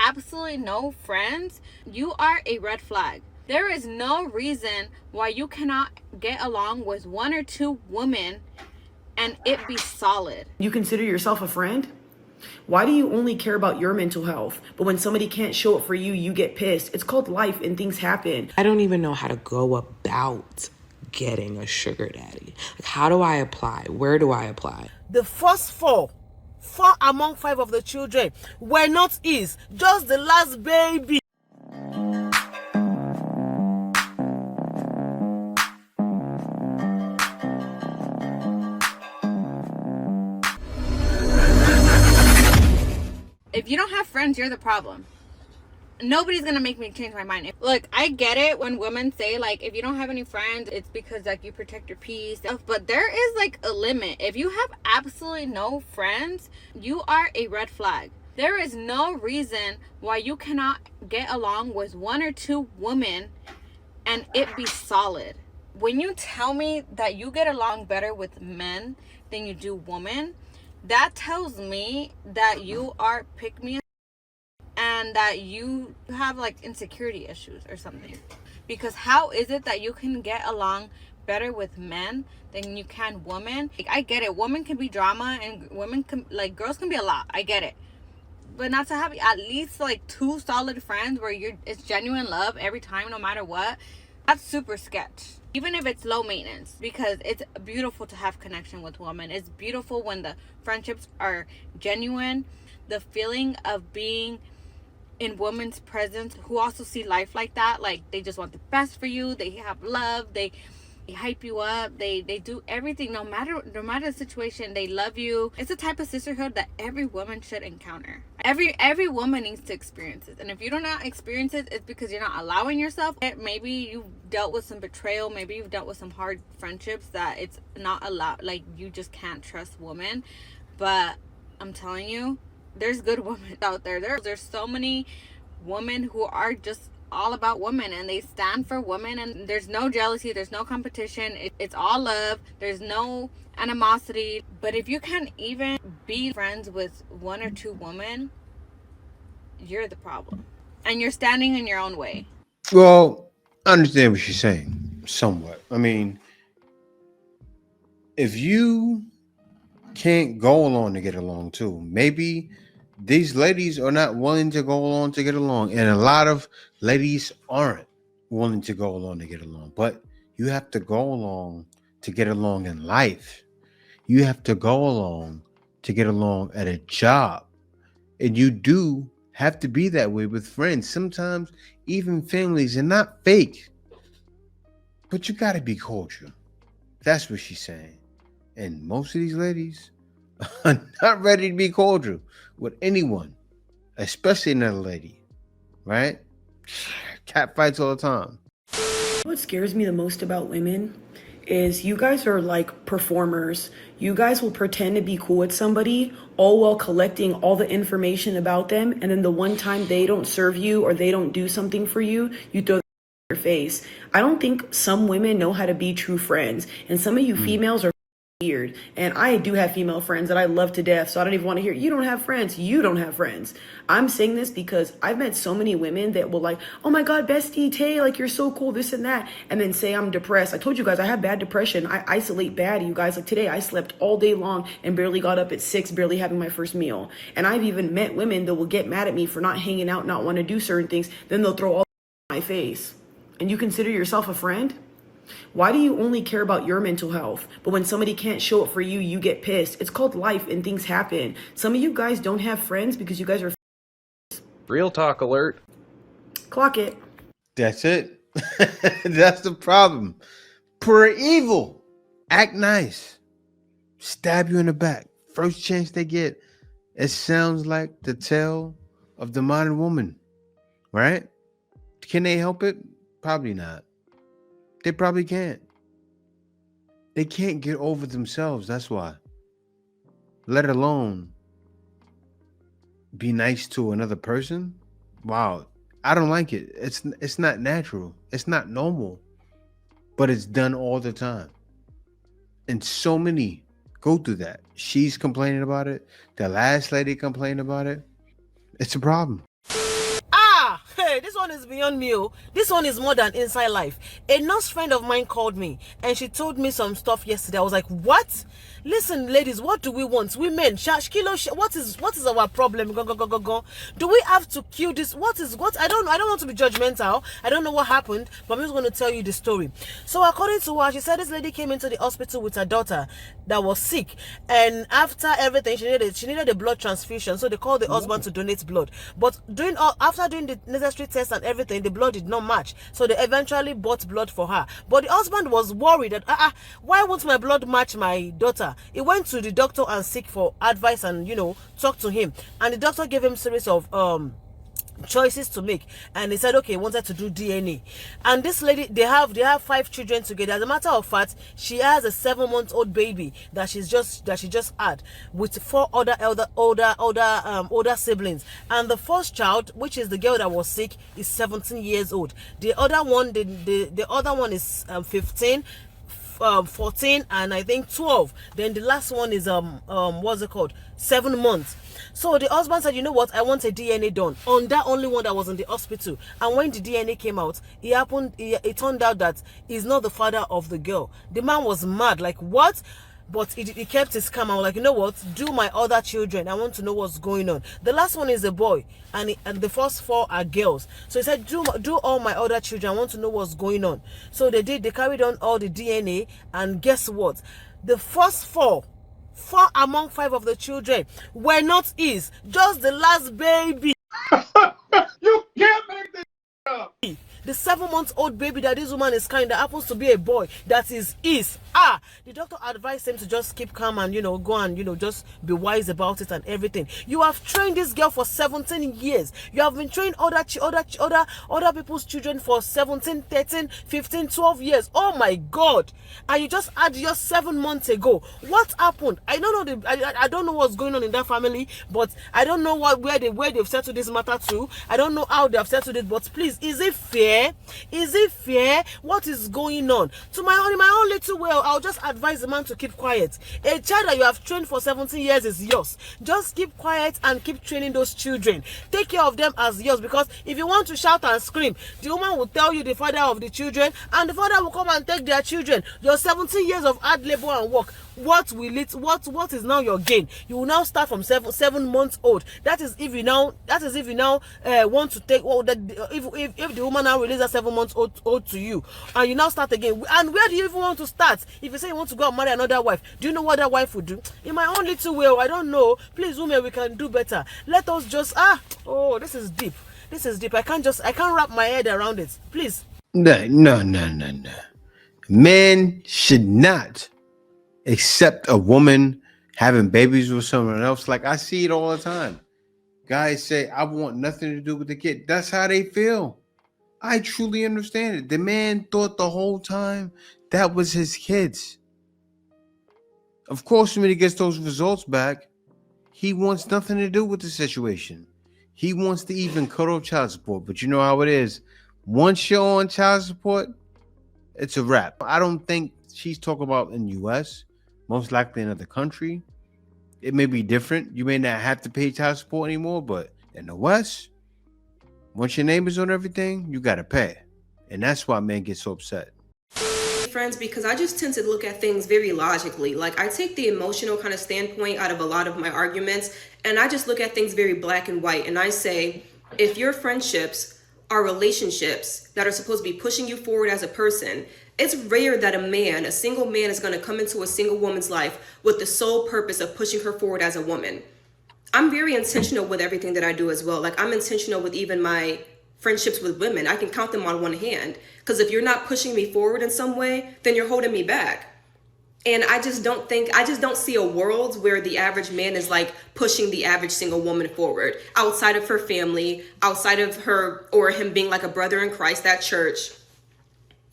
absolutely no friends, you are a red flag. There is no reason why you cannot get along with one or two women and it be solid. You consider yourself a friend? Why do you only care about your mental health? But when somebody can't show up for you, you get pissed. It's called life and things happen. I don't even know how to go about getting a sugar daddy. Like, how do I apply? Where do I apply? The first four among five of the children were not his, just the last baby. If you don't have friends, you're the problem. Nobody's gonna make me change my mind. Look, I get it when women say like, if you don't have any friends, it's because like you protect your peace, but there is like a limit. If you have absolutely no friends, you are a red flag. There is no reason why you cannot get along with one or two women and it be solid. When you tell me that you get along better with men than you do women, that tells me that you are pick me and that you have like insecurity issues or something. Because how is it that you can get along better with men than you can women? Like, I get it, women can be drama and women can, like, girls can be a lot, I get it, but not to have at least like two solid friends where it's genuine love every time, no matter what. That's super sketch, even if it's low maintenance, because it's beautiful to have connection with women. It's beautiful when the friendships are genuine. The feeling of being in women's presence who also see life like that, like they just want the best for you, they have love, they hype you up, they do everything, no matter the situation, they love you. It's a type of sisterhood that every woman should encounter. Every woman needs to experience it, and if you do not experience it, it's because you're not allowing yourself. Maybe you've dealt with some betrayal, maybe you've dealt with some hard friendships that it's not allowed, like you just can't trust women. But I'm telling you, there's good women out there. There's so many women who are just all about women and they stand for women, and there's no jealousy, there's no competition, it's all love, there's no animosity. But if you can't even be friends with one or two women, you're the problem, and you're standing in your own way. Well, I understand what she's saying somewhat. I mean, if you can't go along to get along too, maybe these ladies are not willing to go along to get along, and a lot of ladies aren't willing to go along to get along. But you have to go along to get along in life. You have to go along to get along at a job, and you do have to be that way with friends, sometimes even families, and not fake, but you got to be cordial. That's what she's saying. And most of these ladies are not ready to be cordial with anyone, especially another lady, right? Cat fights all the time. What scares me the most about women is you guys are like performers. You guys will pretend to be cool with somebody, all while collecting all the information about them, and then the one time they don't serve you or they don't do something for you, you throw your face. I don't think some women know how to be true friends, and some of you females are weird. And I do have female friends that I love to death, so I don't even want to hear you don't have friends. You don't have friends. I'm saying this because I've met so many women that will like, oh my god, bestie Tay, like you're so cool, this and that, and then say I'm depressed. I told you guys I have bad depression. I isolate bad, you guys. Like today I slept all day long and barely got up at 6, barely having my first meal. And I've even met women that will get mad at me for not hanging out, not want to do certain things, then they'll throw all in my face. And you consider yourself a friend? Why do you only care about your mental health? But when somebody can't show up for you, you get pissed. It's called life and things happen. Some of you guys don't have friends because you guys are Real talk alert. Clock it. That's it. That's the problem. Pure evil. Act nice. Stab you in the back. First chance they get. It sounds like the tale of the modern woman, right? Can they help it? Probably not. They probably can't. They can't get over themselves. That's why. Let alone be nice to another person. Wow. I don't like it. It's not natural. It's not normal. But it's done all the time. And so many go through that. She's complaining about it. The last lady complained about it. It's a problem. Hey, this one is beyond me. Oh. This one is more than inside life. A nurse friend of mine called me and she told me some stuff yesterday. I was like, what? Listen, ladies, what do we want? Women, what is our problem? Go. Do we have to kill this? What? I don't want to be judgmental. I don't know what happened, but I'm just going to tell you the story. So according to her, she said this lady came into the hospital with her daughter that was sick, and after everything, she needed a blood transfusion. So they called the husband to donate blood. But after doing the necessary tests and everything, the blood did not match. So they eventually bought blood for her. But the husband was worried that why won't my blood match my daughter? He went to the doctor and seek for advice and talk to him. And the doctor gave him series of choices to make, and they said okay, he wanted to do DNA. And this lady, they have 5 children together. As a matter of fact, she has a 7-month-old baby that she just had with 4 other older siblings. And the first child, which is the girl that was sick, is 17 years old. The other one is 15, 14, and I think 12. Then the last one is what's it called, 7 months. So the husband said, you know what, I want a DNA done on that only one that was in the hospital. And when the DNA came out, it turned out that he's not the father of the girl. The man was mad, like, what? But he kept his calm. I was like, you know what, do my other children, I want to know what's going on. The last one is a boy, and the first 4 are girls. So he said, do all my other children, I want to know what's going on. So they carried on all the DNA, and guess what, the first 4 among 5 of the children were not his, just the last baby. You can't make this up. The 7-month-old baby that this woman is carrying, that happens to be a boy, that is his. The doctor advised him to just keep calm and go and just be wise about it and everything. You have trained this girl for 17 years. You have been training other people's children for 17, 13, 15, 12 years. Oh my God! And you just had yours 7 months ago. What happened? I don't know. I don't know what's going on in that family, but I don't know where they've settled this matter to. I don't know how they have settled it. But please, is it fair? Is it fair? What is going on? In my own little way, I'll just advise the man to keep quiet. A child that you have trained for 17 years is yours. Just keep quiet and keep training those children. Take care of them as yours, because if you want to shout and scream, the woman will tell you the father of the children, and the father will come and take their children. Your 17 years of hard labor and work, what is now your gain? You will now start from 7 months old. That is if you now want to take if the woman now releases 7 months old to you, and you now start again. And where do you even want to start? If you say you want to go and marry another wife, do you know what that wife would do? In my own little way, I don't know. Please, women, we can do better. Let us just this is deep. This is deep. I can't wrap my head around it. Please. No. Men should not accept a woman having babies with someone else. Like, I see it all the time. Guys say, I want nothing to do with the kid. That's how they feel. I truly understand it. The man thought the whole time that was his kids. Of course, when he gets those results back, he wants nothing to do with the situation. He wants to even cut off child support. But you know how it is. Once you're on child support, it's a wrap. I don't think she's talking about in the U.S., most likely another country. It may be different. You may not have to pay child support anymore, but in the West, once your name is on everything, you got to pay. And that's why men get so upset. Friends, because I just tend to look at things very logically. Like, I take the emotional kind of standpoint out of a lot of my arguments, and I just look at things very black and white. And I say, if your friendships are relationships that are supposed to be pushing you forward as a person, it's rare that a single man is going to come into a single woman's life with the sole purpose of pushing her forward as a woman. I'm very intentional with everything that I do as well. Like, I'm intentional with even my friendships with women. I can count them on one hand. Because if you're not pushing me forward in some way, then you're holding me back. And I just don't see a world where the average man is like pushing the average single woman forward outside of her family, outside of her or him being like a brother in Christ at church.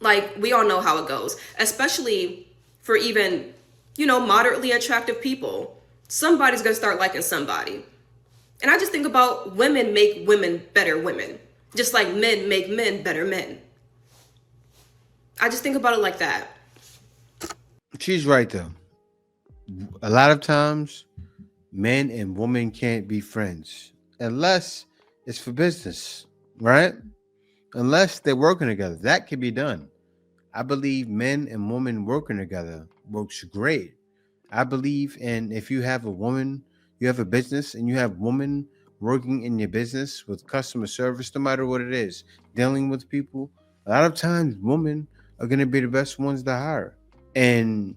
Like, we all know how it goes, especially for even, moderately attractive people. Somebody's going to start liking somebody. And I just think about women make women better women, just like men make men better men. I just think about it like that. She's right, though. A lot of times, men and women can't be friends unless it's for business, right? unless they're working together. That can be done. I believe men and women working together works great. I believe in if you have a woman, you have a business, and you have women working in your business with customer service, no matter what it is, dealing with people. A lot of times, women are going to be the best ones to hire. And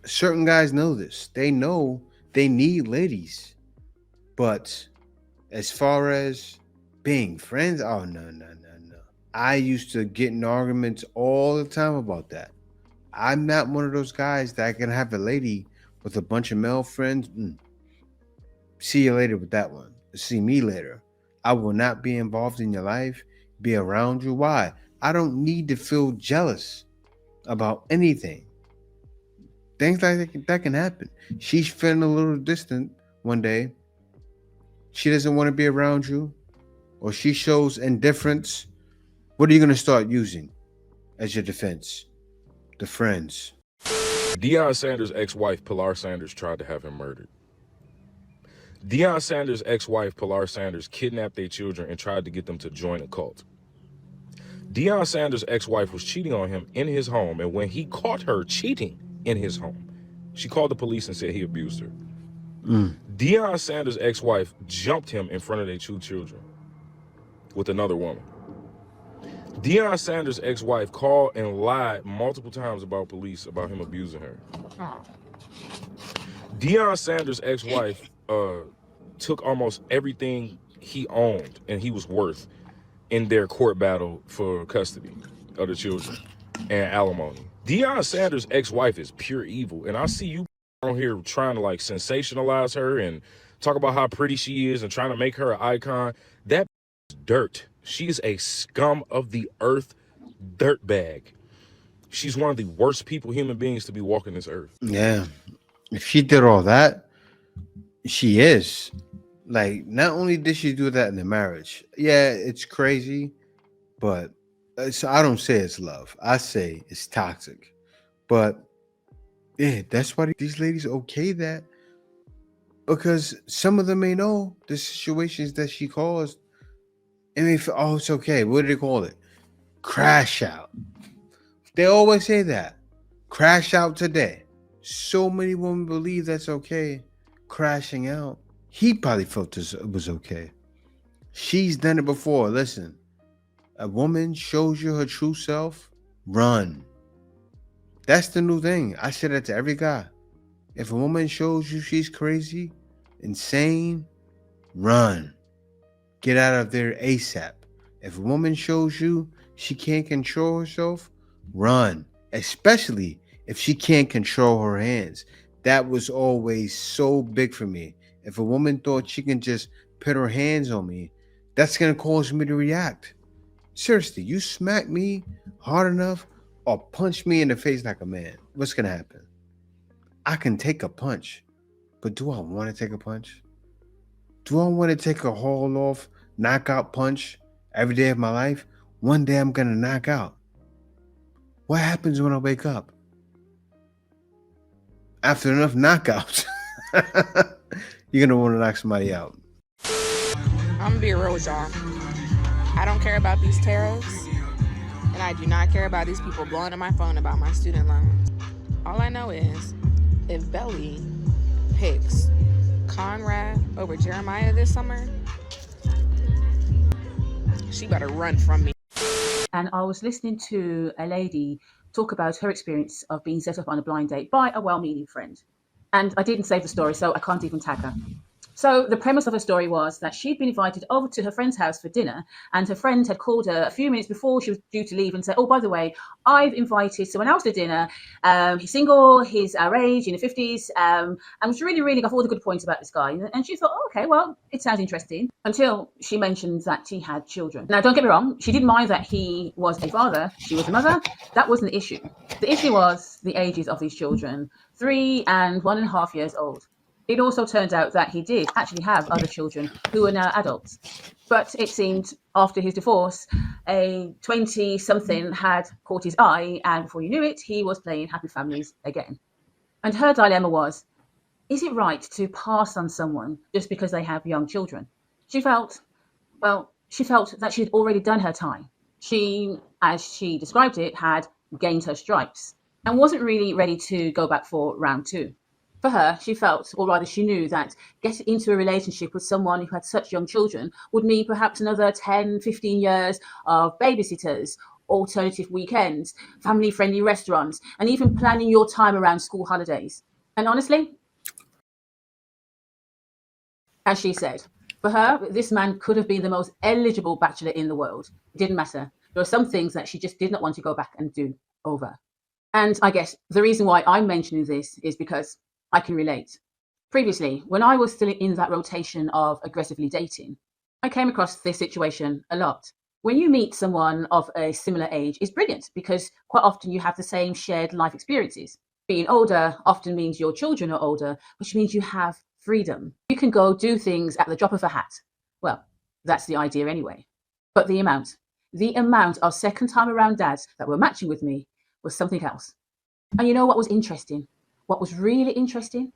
certain guys know this. They know they need ladies. But as far as being friends, oh, no, no, no, no. I used to get in arguments all the time about that. I'm not one of those guys that can have a lady with a bunch of male friends. See you later with that one. See me later. I will not be involved in your life, be around you. Why? I don't need to feel jealous about anything. Things like that can happen. She's feeling a little distant one day. She doesn't want to be around you, or she shows indifference. What are you going to start using as your defense? The friends. Deion Sanders' ex-wife, Pilar Sanders, tried to have him murdered. Deion Sanders' ex-wife, Pilar Sanders, kidnapped their children and tried to get them to join a cult. Deion Sanders' ex-wife was cheating on him in his home, and when he caught her cheating in his home, she called the police and said he abused her. Deion Sanders' ex-wife jumped him in front of their two children with another woman. Deion Sanders' ex-wife called and lied multiple times about police about him abusing her. Deion Sanders' ex-wife took almost everything he owned and he was worth in their court battle for custody of the children and alimony. Deion Sanders' ex-wife is pure evil, and I see you on here trying to like sensationalize her and talk about how pretty she is and trying to make her an icon. That is dirt. She is a scum of the earth dirtbag. She's one of the worst human beings to be walking this earth. Yeah. If she did all that, she is. Like, not only did she do that in the marriage, yeah, it's crazy, but I don't say it's love. I say it's toxic. But yeah, that's why these ladies okay that, because some of them may know the situations that she caused. And they feel, oh, it's okay. What do they call it? Crash out. They always say that. Crash out today. So many women believe that's okay. Crashing out. He probably felt it was okay. She's done it before. Listen, a woman shows you her true self, run. That's the new thing. I say that to every guy. If a woman shows you she's crazy, insane, run. Get out of there ASAP. If a woman shows you she can't control herself, run. Especially if she can't control her hands. That was always so big for me. If a woman thought she can just put her hands on me, that's going to cause me to react. Seriously, you smack me hard enough or punch me in the face like a man, what's going to happen? I can take a punch, but do I want to take a punch? Do I want to take a haul off, knockout punch every day of my life? One day I'm going to knock out. What happens when I wake up? After enough knockouts, you're going to want to knock somebody out. I'm going to be real with y'all. I don't care about these tariffs, and I do not care about these people blowing up my phone about my student loans. All I know is if Belly picks Conrad over Jeremiah this summer, she better run from me. And I was listening to a lady talk about her experience of being set up on a blind date by a well-meaning friend. And I didn't save the story, so I can't even tag her. So the premise of her story was that she'd been invited over to her friend's house for dinner, and her friend had called her a few minutes before she was due to leave and said, oh, by the way, I've invited someone else to dinner. He's single, he's our age, in the 50s, and was really got all the good points about this guy. And she thought, oh, okay, well, it sounds interesting, until she mentioned that he had children. Now, don't get me wrong, she didn't mind that he was a father, she was a mother. That wasn't the issue. The issue was the ages of these children, 3 and 1.5 years old. It also turned out that he did actually have other children who are now adults. But it seemed after his divorce, a 20-something had caught his eye, and before you knew it, he was playing Happy Families again. And her dilemma was, is it right to pass on someone just because they have young children? She felt that she had already done her time. She, as she described it, had gained her stripes and wasn't really ready to go back for round two. For her, she felt, or rather she knew, that getting into a relationship with someone who had such young children would mean perhaps another 10, 15 years of babysitters, alternative weekends, family-friendly restaurants, and even planning your time around school holidays. And honestly, as she said, for her, this man could have been the most eligible bachelor in the world. It didn't matter. There were some things that she just did not want to go back and do over. And I guess the reason why I'm mentioning this is because I can relate. Previously, when I was still in that rotation of aggressively dating, I came across this situation a lot. When you meet someone of a similar age, it's brilliant because quite often you have the same shared life experiences. Being older often means your children are older, which means you have freedom. You can go do things at the drop of a hat. Well, that's the idea anyway. But the amount of second time around dads that were matching with me was something else. And you know what was interesting? What was really interesting?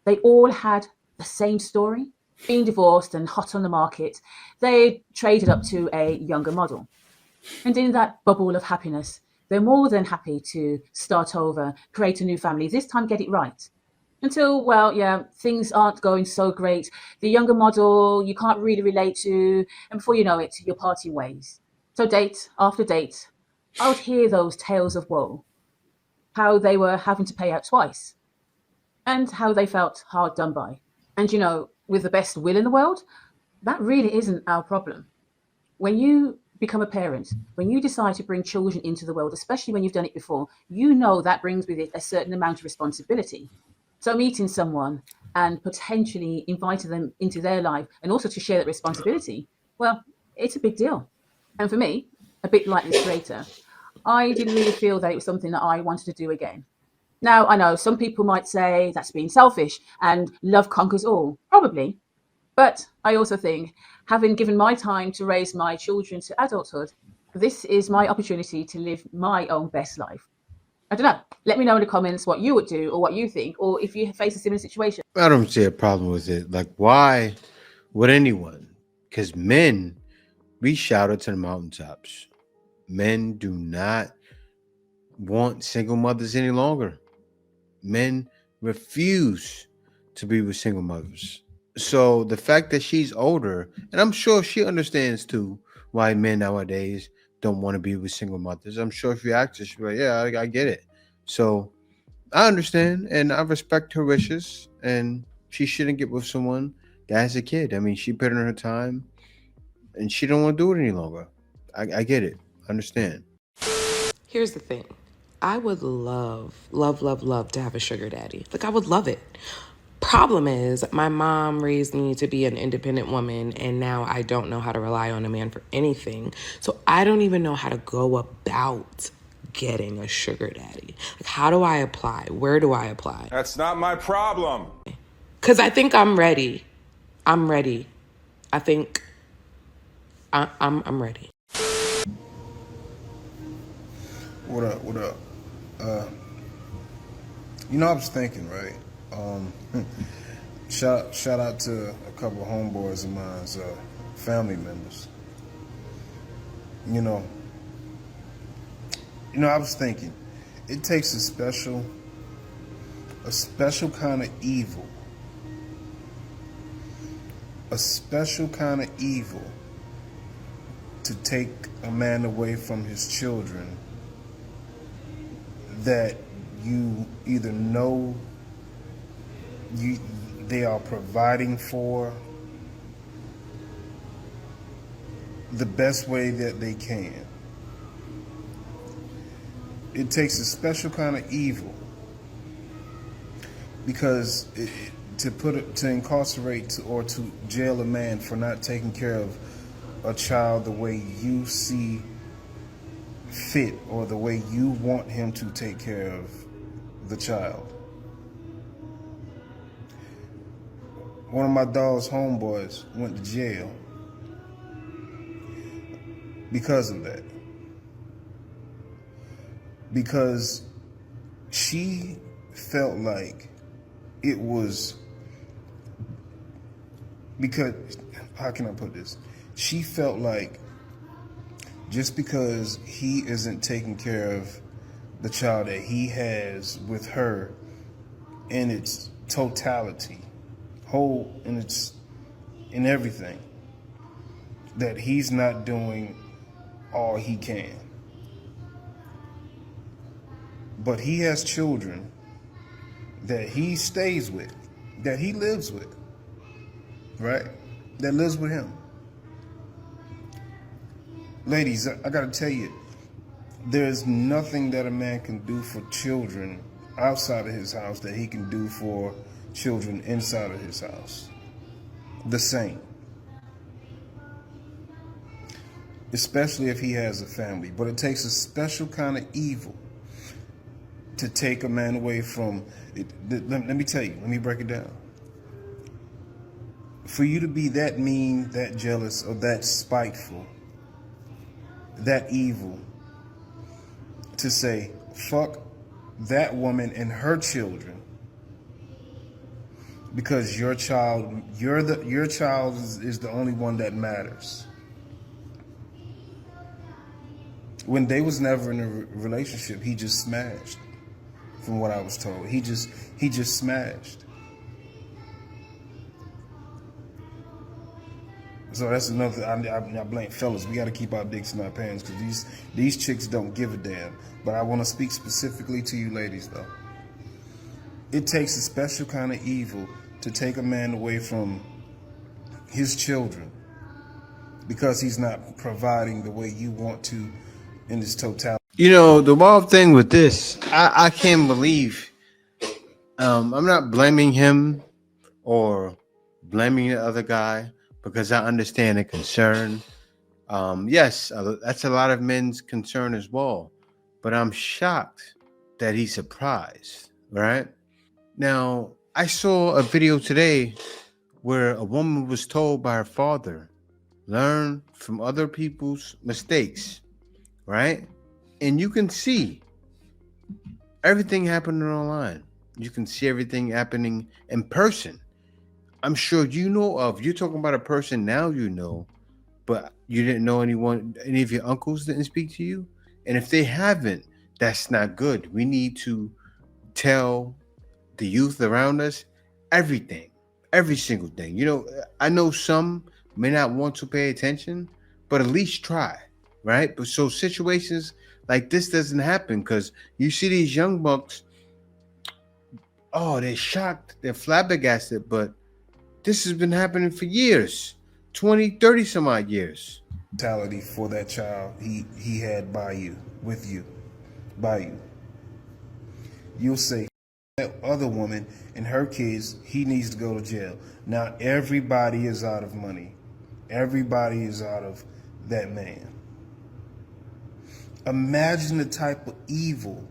They all had the same story. Being divorced and hot on the market, they traded up to a younger model. And in that bubble of happiness, they're more than happy to start over, create a new family, this time get it right. Until, well, yeah, things aren't going so great. The younger model you can't really relate to, and before you know it, you're parting ways. So date after date, I would hear those tales of woe, how they were having to pay out twice, and how they felt hard done by. And you know, with the best will in the world, that really isn't our problem. When you become a parent, when you decide to bring children into the world, especially when you've done it before, you know that brings with it a certain amount of responsibility. So meeting someone and potentially inviting them into their life and also to share that responsibility, well, it's a big deal. And for me, a bit like this creator, I didn't really feel that it was something that I wanted to do again. Now, I know some people might say that's being selfish and love conquers all. Probably. But I also think, having given my time to raise my children to adulthood, this is my opportunity to live my own best life. I don't know. Let me know in the comments what you would do or what you think, or if you face a similar situation. I don't see a problem with it. Like, why would anyone? Because men, we shout it to the mountaintops. Men do not want single mothers any longer. Men refuse to be with single mothers. So the fact that she's older, and I'm sure she understands too why men nowadays don't want to be with single mothers. I'm sure if you ask her, she'll be like, yeah, I get it. So I understand and I respect her wishes, and she shouldn't get with someone that has a kid. I mean, she put in her time and she don't want to do it any longer. I get it. I understand. Here's the thing. I would love to have a sugar daddy. Like, I would love it. Problem is, my mom raised me to be an independent woman, and now I don't know how to rely on a man for anything. So I don't even know how to go about getting a sugar daddy. Like, how do I apply? Where do I apply? That's not my problem. Because I think I'm ready. I'm ready. I think I'm ready. What up? What up? I was thinking, right? Shout out to a couple of homeboys of mine's family members. I was thinking, it takes a special kind of evil, to take a man away from his children that you either know they are providing for the best way that they can. It takes a special kind of evil because to incarcerate or to jail a man for not taking care of a child the way you see fit or the way you want him to take care of the child. One of my dog's homeboys went to jail because of that. Because she felt like it was, how can I put this? She felt like just because he isn't taking care of the child that he has with her in its totality, whole in everything, that he's not doing all he can. But he has children that he stays with, that he lives with, right? That lives with him. Ladies, I gotta tell you, there's nothing that a man can do for children outside of his house that he can do for children inside of his house. The same. Especially if he has a family. But it takes a special kind of evil to take a man away from it. Let me tell you, let me break it down. For you to be that mean, that jealous, or that spiteful, that evil, to say, fuck that woman and her children, because your child is the only one that matters. When they was never in a relationship, he just smashed. From what I was told, he just smashed. So that's another. I blame fellas. We got to keep our dicks in our pants because these chicks don't give a damn. But I want to speak specifically to you ladies though. It takes a special kind of evil to take a man away from his children because he's not providing the way you want to in his totality. You know, the wild thing with this, I can't believe. I'm not blaming him or blaming the other guy because I understand the concern. Yes, that's a lot of men's concern as well. But I'm shocked that he's surprised, right? Now, I saw a video today where a woman was told by her father, learn from other people's mistakes, right? And you can see everything happening online. You can see everything happening in person. I'm sure you know of. You're talking about a person now you know, but you didn't know any of your uncles didn't speak to you? And if they haven't, that's not good. We need to tell the youth around us everything, every single thing. You know, I know some may not want to pay attention, but at least try, right? But so situations like this doesn't happen because you see these young bucks, oh, they're shocked, they're flabbergasted, but this has been happening for years, 20, 30 some odd years. Mentality for that child he had by you, with you, by you. You'll say that other woman and her kids, he needs to go to jail. Now everybody is out of money. Everybody is out of that man. Imagine the type of evil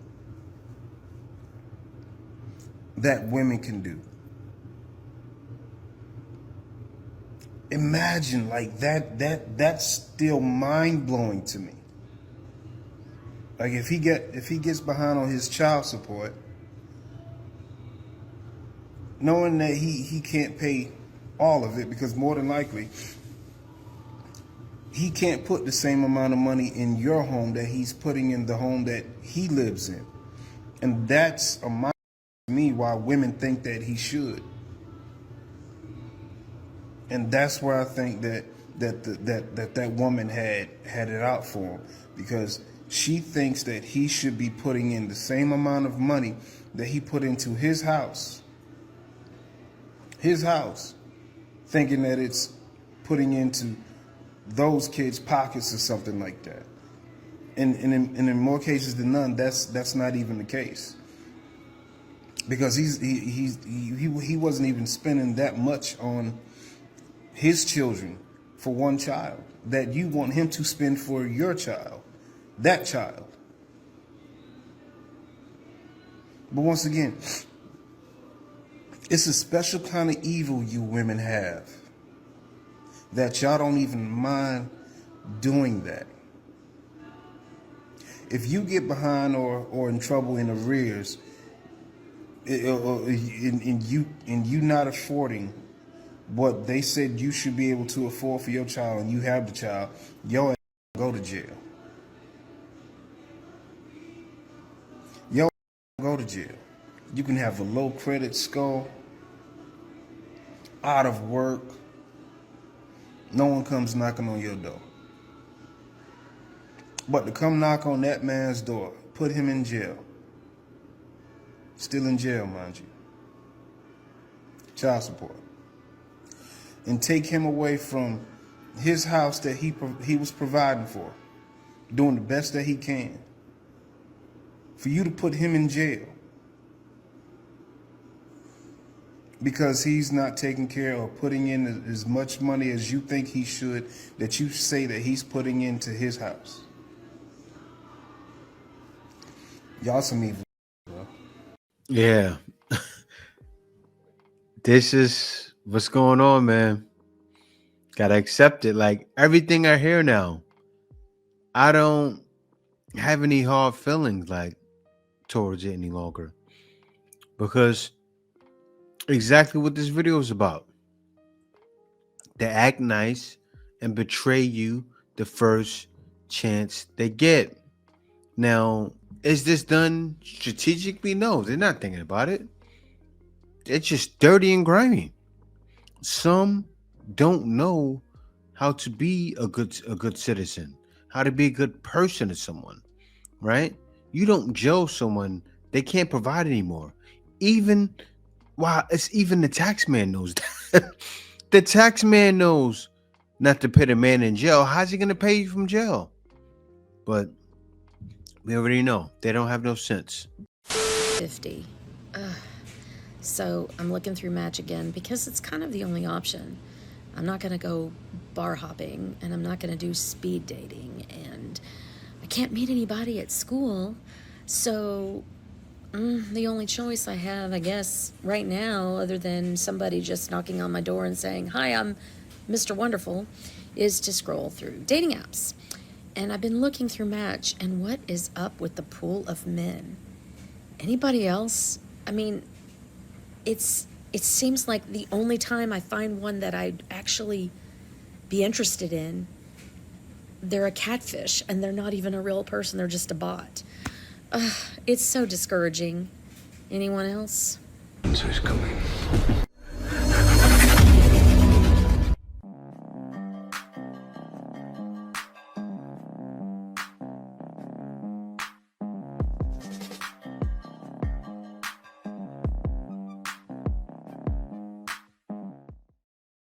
that women can do. Imagine like that's still mind-blowing to me. Like if he gets behind on his child support, knowing that he can't pay all of it because more than likely he can't put the same amount of money in your home that he's putting in the home that he lives in. And that's a mind to me why women think that he should. And that's where I think that woman had it out for him, because she thinks that he should be putting in the same amount of money that he put into his house, thinking that it's putting into those kids' pockets or something like that. And in more cases than none, that's not even the case, because he wasn't even spending that much on his children for one child that you want him to spend for your child, that child. But once again, it's a special kind of evil you women have that y'all don't even mind doing that. If you get behind or in trouble in arrears, and you not affording what they said you should be able to afford for your child, and you have the child, your ass go to jail. go to jail. You can have a low credit score, out of work. No one comes knocking on your door. But to come knock on that man's door, put him in jail. Still in jail, mind you. Child support. And take him away from his house that he was providing for, doing the best that he can. For you to put him in jail because he's not taking care or putting in as much money as you think he should, that you say that he's putting into his house. Y'all some evil, bro. Yeah. This is what's going on, man. Gotta accept it. Like, everything I hear now, I don't have any hard feelings like towards it any longer. Because exactly what this video is about. They act nice and betray you the first chance they get. Now, is this done strategically? No, they're not thinking about it. It's just dirty and grimy. Some don't know how to be a good citizen, how to be a good person to someone, right? You don't jail someone, they can't provide anymore. Even the tax man knows that. The tax man knows not to put a man in jail. How's he gonna pay you from jail? But we already know they don't have no sense. 50. So I'm looking through Match again because it's kind of the only option. I'm not going to go bar hopping, and I'm not going to do speed dating, and I can't meet anybody at school. So the only choice I have, I guess, right now, other than somebody just knocking on my door and saying, "Hi, I'm Mr. Wonderful," is to scroll through dating apps. And I've been looking through Match, and what is up with the pool of men? Anybody else? I mean, it seems like the only time I find one that I'd actually be interested in, they're a catfish, and they're not even a real person, they're just a bot. It's so discouraging. Anyone else? Who's coming?